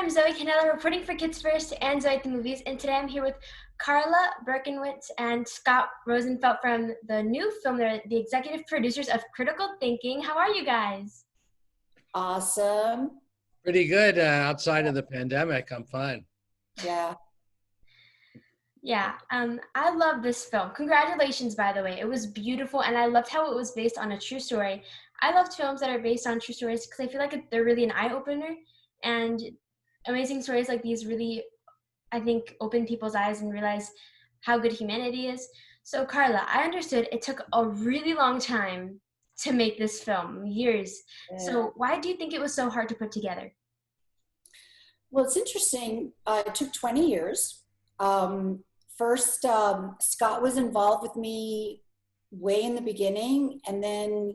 I'm Zoe C, reporting for Kids First and Zoe at the Movies, and today I'm here with Carla Berkowitz and Scott Rosenfelt from the new film. They're the executive producers of Critical Thinking. How are you guys? Awesome. Pretty good outside of the pandemic. I'm fine. Yeah. Yeah, I love this film. Congratulations, by the way. It was beautiful, and I loved how it was based on a true story. I loved films that are based on true stories because I feel like they're really an eye-opener, and amazing stories like these really, I think, open people's eyes and realize how good humanity is. So, Carla, I understood it took a really long time to make this film, years. So, why do you think it was so hard to put together? Well, it's interesting. It took 20 years. First, Scott was involved with me way in the beginning, and then,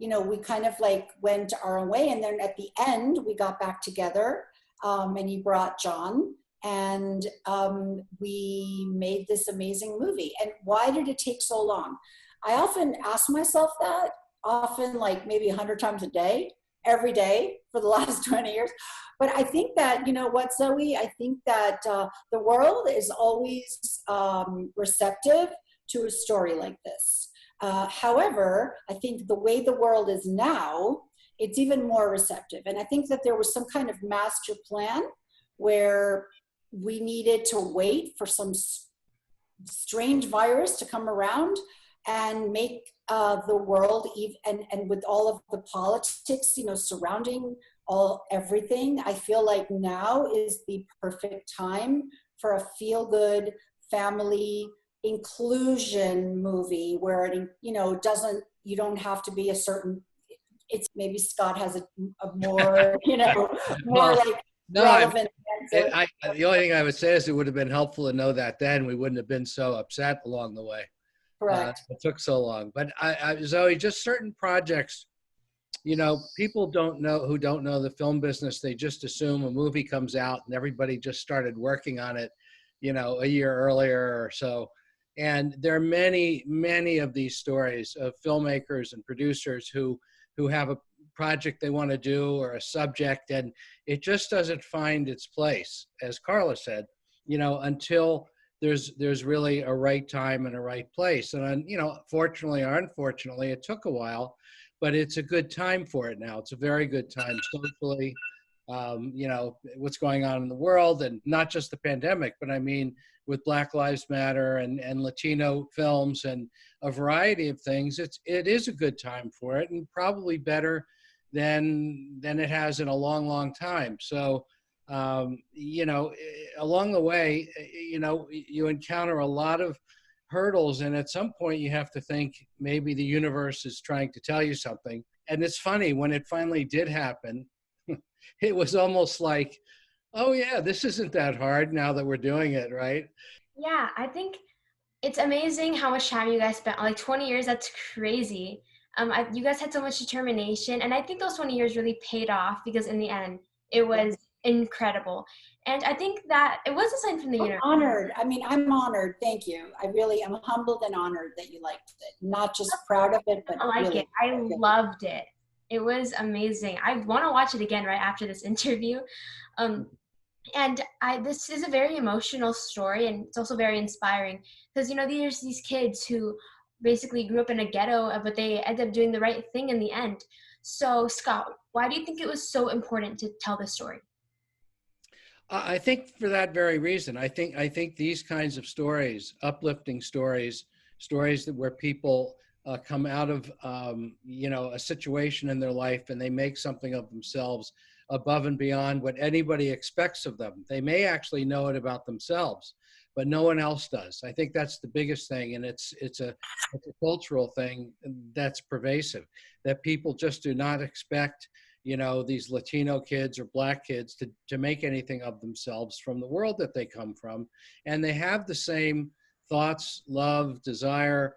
we kind of like went our own way. And then at the end, we got back together, and he brought John, and we made this amazing movie. And why did it take so long? I often ask myself that, often like maybe 100 times a day, every day for the last 20 years. But I think that, you know what, Zoe, I think that the world is always receptive to a story like this. However, I think the way the world is now, it's even more receptive. And I think that there was some kind of master plan where we needed to wait for some strange virus to come around and make the world, and with all of the politics, surrounding everything, I feel like now is the perfect time for a feel-good family inclusion movie where it, you don't have to be a certain, it's maybe Scott has a more, more like relevant answer. The only thing I would say is it would have been helpful to know that then. We wouldn't have been so upset along the way. Correct. It took so long. But Zoe, just certain projects, people who don't know the film business, they just assume a movie comes out and everybody just started working on it, a year earlier or so. And there are many, many of these stories of filmmakers and producers who have a project they want to do or a subject, and it just doesn't find its place, as Carla said, until there's really a right time and a right place. And, fortunately or unfortunately, it took a while, but it's a good time for it now. It's a very good time socially, what's going on in the world, and not just the pandemic, but I mean, with Black Lives Matter and Latino films and a variety of things, it is a good time for it, and probably better than it has in a long, long time. So, along the way, you encounter a lot of hurdles, and at some point you have to think maybe the universe is trying to tell you something. And it's funny, when it finally did happen, it was almost like, oh yeah, this isn't that hard now that we're doing it, right? Yeah, I think it's amazing how much time you guys spent. Like 20 years, that's crazy. You guys had so much determination, and I think those 20 years really paid off because in the end, it was incredible. And I think that it was a sign from the universe. Honored. I mean, I'm honored. Thank you. I really am humbled and honored that you liked it. Not just proud of it, but I like really it. I loved it. It was amazing. I want to watch it again right after this interview. This is a very emotional story, and it's also very inspiring because, there's these kids who basically grew up in a ghetto, but they end up doing the right thing in the end. So, Scott, why do you think it was so important to tell this story? I think for that very reason. I think these kinds of stories, uplifting stories where people come out of a situation in their life and they make something of themselves above and beyond what anybody expects of them. They may actually know it about themselves, but no one else does. I think that's the biggest thing, and it's a cultural thing that's pervasive, that people just do not expect these Latino kids or Black kids to make anything of themselves from the world that they come from. And they have the same thoughts, love, desire,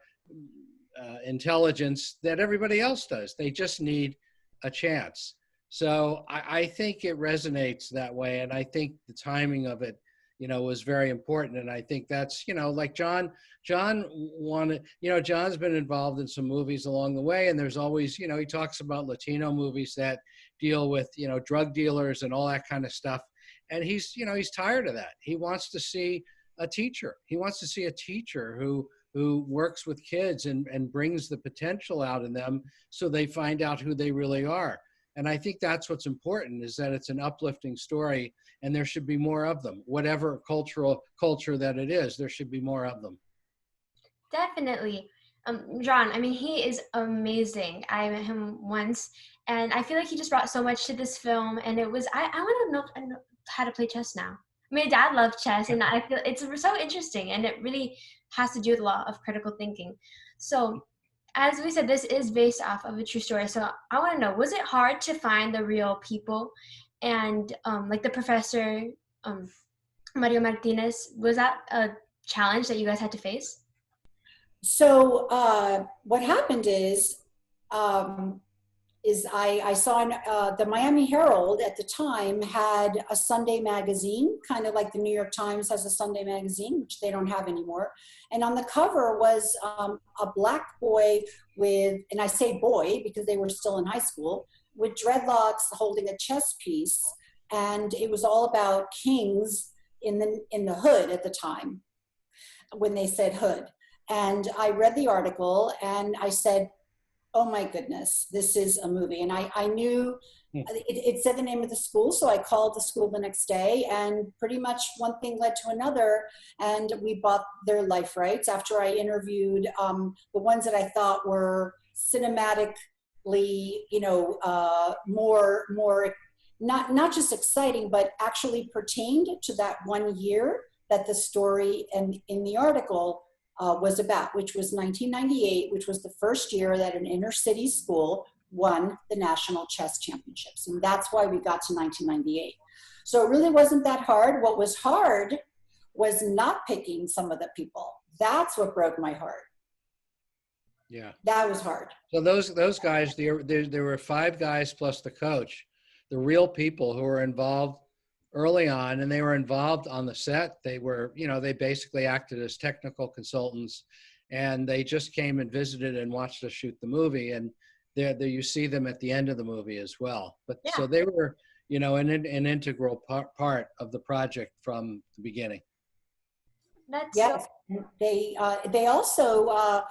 intelligence that everybody else does. They just need a chance. So I think it resonates that way. And I think the timing of it, was very important. And I think that's, like John wanted, John's been involved in some movies along the way. And there's always, he talks about Latino movies that deal with, drug dealers and all that kind of stuff. And he's, you know, he's tired of that. He wants to see a teacher. He wants to see a teacher who works with kids and brings the potential out in them so they find out who they really are. And I think that's what's important, is that it's an uplifting story, and there should be more of them. Whatever culture that it is, there should be more of them. Definitely. John, I mean, he is amazing. I met him once, and I feel like he just brought so much to this film. And it was, I want to know how to play chess now. My dad loved chess, and I feel it's so interesting, and it really has to do with a lot of critical thinking. So, as we said, this is based off of a true story. So, I want to know, was it hard to find the real people? And like the professor, Mario Martinez, was that a challenge that you guys had to face? So what happened is I saw the Miami Herald at the time had a Sunday magazine, kind of like the New York Times has a Sunday magazine, which they don't have anymore. And on the cover was a black boy with, and I say boy because they were still in high school, with dreadlocks holding a chess piece. And it was all about kings in the hood at the time, when they said hood. And I read the article and I said, oh my goodness, this is a movie. And I knew it said the name of the school. So I called the school the next day, and pretty much one thing led to another. And we bought their life rights after I interviewed the ones that I thought were cinematically, you know, more, not just exciting, but actually pertained to that 1 year that the story and in the article was about, which was 1998, which was the first year that an inner city school won the national chess championships. And that's why we got to 1998. So it really wasn't that hard. What was hard was not picking some of the people. That's what broke my heart. Yeah. That was hard. So those guys, there were 5 guys plus the coach, the real people who were involved early on, and they were involved on the set. They were, you know, they basically acted as technical consultants, and they just came and visited and watched us shoot the movie. And there you see them at the end of the movie as well. But yeah. So they were, you know, an integral part of the project from the beginning. That's yes. So they also,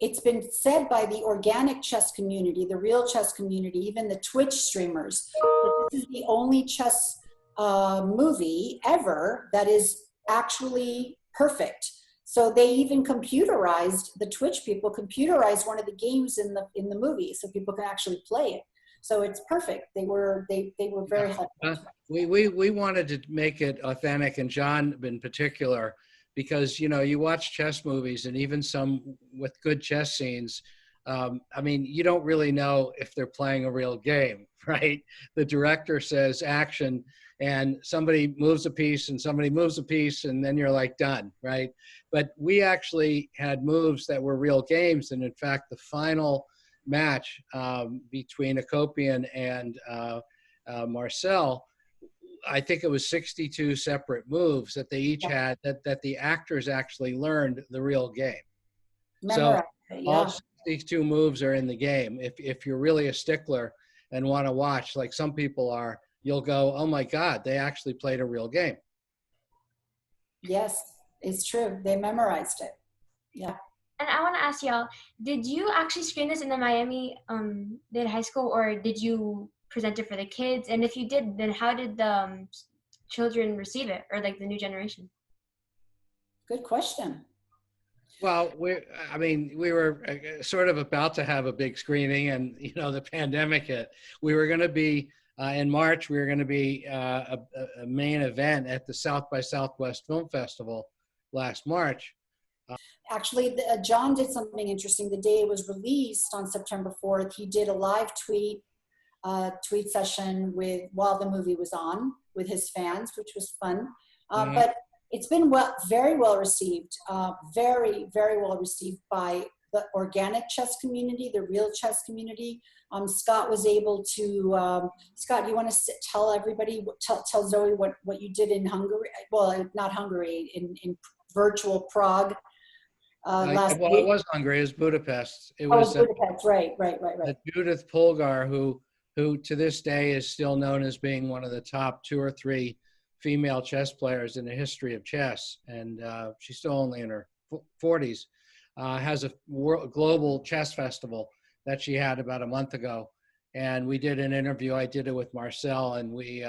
it's been said by the organic chess community, the real chess community, even the Twitch streamers, that this is the only chess movie ever that is actually perfect. So they even computerized, the Twitch people computerized one of the games in the movie so people can actually play it. So it's perfect. They were very helpful. We wanted to make it authentic, and John in particular, because, you know, you watch chess movies, and even some with good chess scenes, I mean, you don't really know if they're playing a real game, right? The director says action, and somebody moves a piece and somebody moves a piece, and then you're like done, right? But we actually had moves that were real games. And in fact, the final match between Akopian and Marcel, I think it was 62 separate moves that they each had, that the actors actually learned the real game. So all 62 moves are in the game. If you're really a stickler and want to watch, like some people are, you'll go, oh my God, they actually played a real game. Yes, it's true. They memorized it. Yeah. And I want to ask y'all, did you actually screen this in the Miami high school, or did you present it for the kids? And if you did, then how did the children receive it, or like the new generation? Good question. Well, we were sort of about to have a big screening, and, you know, the pandemic hit. We were going to be, in March, we were going to be a main event at the South by Southwest Film Festival last March. Actually, John did something interesting. The day it was released on September 4th, he did a live tweet session while the movie was on with his fans, which was fun. But it's been very well received, very, very well received by the organic chess community, the real chess community. Scott was able to, Scott, you want to tell everybody, tell Zoe what you did in Hungary? Well, not Hungary, in virtual Prague last week. It was Hungary, it was Budapest. It was Budapest, right. Judith Polgar, who to this day is still known as being one of the top 2 or 3 female chess players in the history of chess. And she's still only in her 40s, has a global chess festival that she had about a month ago. And we did an interview. I did it with Marcel, and we,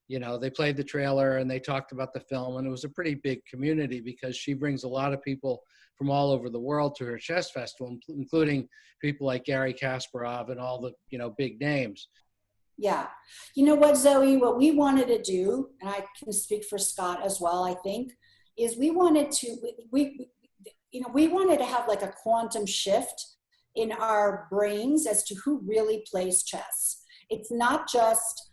they played the trailer and they talked about the film. And it was a pretty big community because she brings a lot of people from all over the world to her chess festival, including people like Garry Kasparov and all the, big names. Yeah. You know what, Zoe, what we wanted to do, and I can speak for Scott as well, I think, is we wanted to have like a quantum shift in our brains as to who really plays chess. It's not just,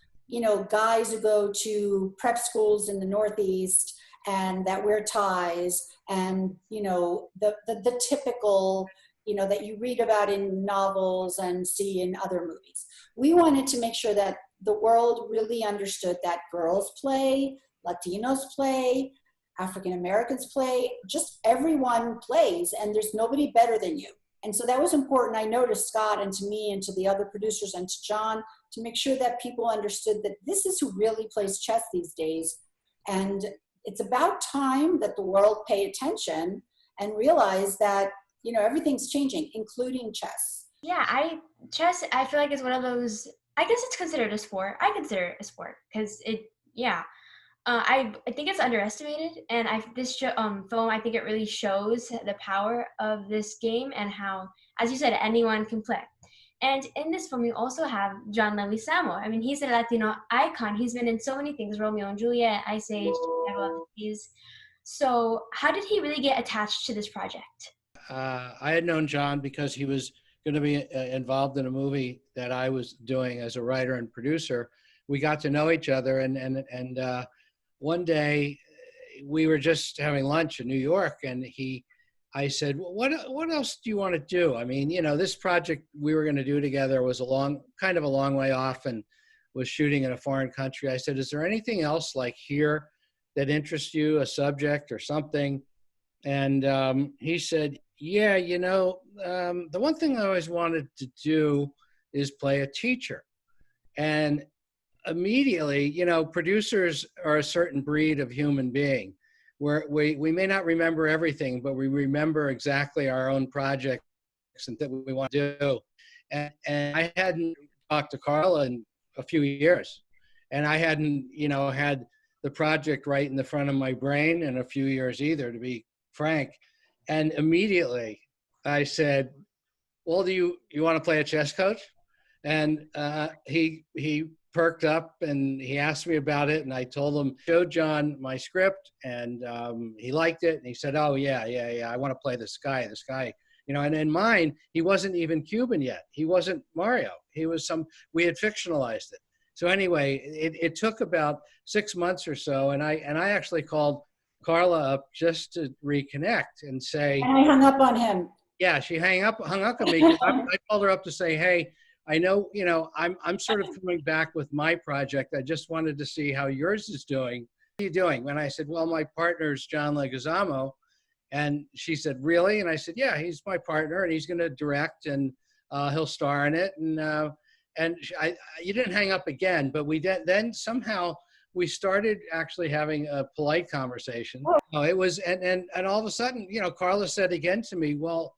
guys who go to prep schools in the Northeast and that wear ties and, the typical, that you read about in novels and see in other movies. We wanted to make sure that the world really understood that girls play, Latinos play, African Americans play, just everyone plays, and there's nobody better than you. And so that was important, I know, to Scott and to me and to the other producers and to John, to make sure that people understood that this is who really plays chess these days. And it's about time that the world pay attention and realize that, everything's changing, including chess. Yeah, chess, I feel like, is one of those, I guess it's considered a sport. I consider it a sport because I think it's underestimated, and this film, I think it really shows the power of this game and how, as you said, anyone can play. And in this film, we also have John Leguizamo. I mean, he's a Latino icon. He's been in so many things: Romeo and Juliet, Ice Age, So, how did he really get attached to this project? I had known John because he was going to be involved in a movie that I was doing as a writer and producer. We got to know each other, and one day we were just having lunch in New York, and I said, well, what else do you want to do? I mean, this project we were going to do together was kind of a long way off and was shooting in a foreign country. I said, is there anything else like here that interests you, a subject or something? And he said, yeah, the one thing I always wanted to do is play a teacher. And immediately, producers are a certain breed of human being where we may not remember everything, but we remember exactly our own projects and that we want to do. And I hadn't talked to Carla in a few years, and I hadn't, had the project right in the front of my brain in a few years either, to be frank. And immediately I said, well, do you want to play a chess coach? And he perked up and he asked me about it, and I told him, showed John my script, and he liked it, and he said, oh yeah, I want to play this guy, and in mine, he wasn't even Cuban yet. He wasn't Mario. He was we had fictionalized it. So anyway, it took about 6 months or so, and I actually called Carla up just to reconnect and say. And I hung up on him. Yeah, she hung up on me. I called her up to say, hey, I know, I'm sort of coming back with my project. I just wanted to see how yours is doing. What are you doing? And I said, well, my partner's John Leguizamo. And she said, really? And I said, yeah, he's my partner, and he's going to direct, and he'll star in it. And you didn't hang up again, but we did. Then somehow we started actually having a polite conversation. It was, and all of a sudden, Carla said again to me, well,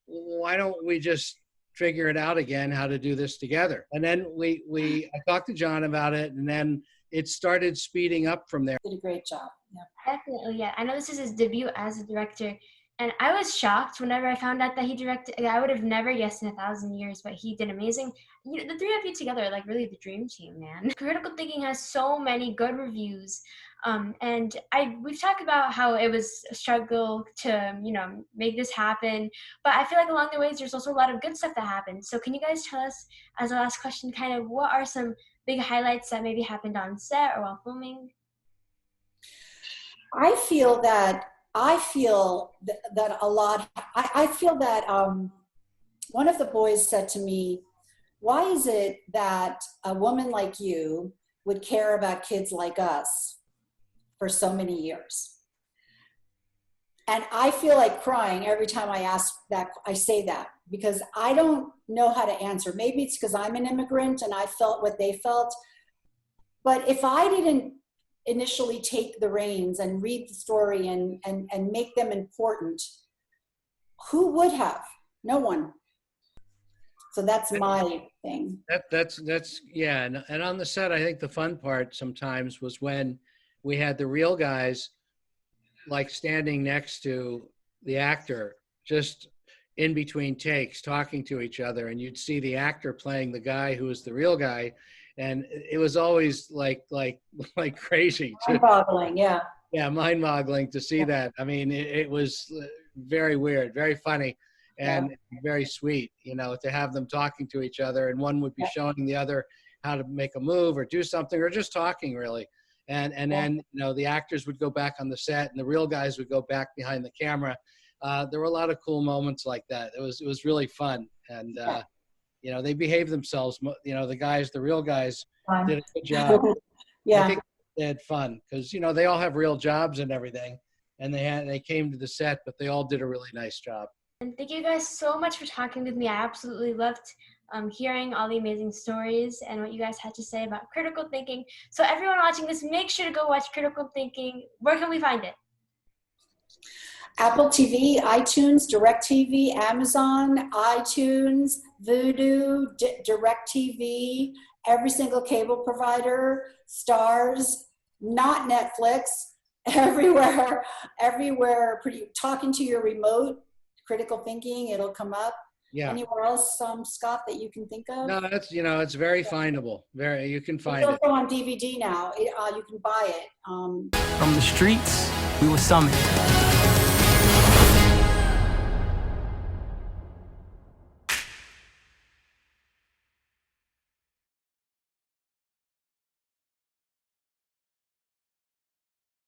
why don't we just figure it out again, how to do this together? And then I talked to John about it, and then it started speeding up from there. Did a great job. Yeah. Definitely, yeah. I know this is his debut as a director, and I was shocked whenever I found out that he directed. I would have never guessed in 1,000 years, but he did amazing. The three of you together are like really the dream team, man. Critical Thinking has so many good reviews, and we've talked about how it was a struggle to make this happen, but I feel like along the ways there's also a lot of good stuff that happened. So can you guys tell us, as a last question, kind of what are some big highlights that maybe happened on set or while filming? I feel that a lot. I feel that one of the boys said to me, why is it that a woman like you would care about kids like us for so many years? And I feel like crying every time I say that, because I don't know how to answer. Maybe it's because I'm an immigrant and I felt what they felt. But if I didn't initially take the reins and read the story and make them important. Who would have? No one. So that's my thing. That's yeah. And on the set, I think the fun part sometimes was when we had the real guys like standing next to the actor, just in between takes, talking to each other, and you'd see the actor playing the guy who was the real guy, and it was always like crazy. Mind-boggling, yeah. Yeah, mind-boggling to see that. I mean, it was very weird, very funny, and very sweet, you know, to have them talking to each other, and one would be showing the other how to make a move or do something, or just talking really. And then, you know, the actors would go back on the set and the real guys would go back behind the camera. There were a lot of cool moments like that. It was really fun. And, you know, they behaved themselves. You know, the real guys did a good job. I think they had fun because, you know, they all have real jobs and everything. And they came to the set, but they all did a really nice job. And thank you guys so much for talking with me. I absolutely loved hearing all the amazing stories and what you guys had to say about critical thinking. So everyone watching this, make sure to go watch Critical Thinking. Where can we find it? Apple TV, iTunes, DirecTV, Amazon, iTunes, Vudu, DirecTV, every single cable provider, Stars, not Netflix, everywhere, talking to your remote, Critical Thinking, it'll come up. Yeah. Anywhere else, Scott, that you can think of? No, that's, you know, it's very findable. You can find it. It's also on DVD now. You can buy it. From the streets, we were summoned.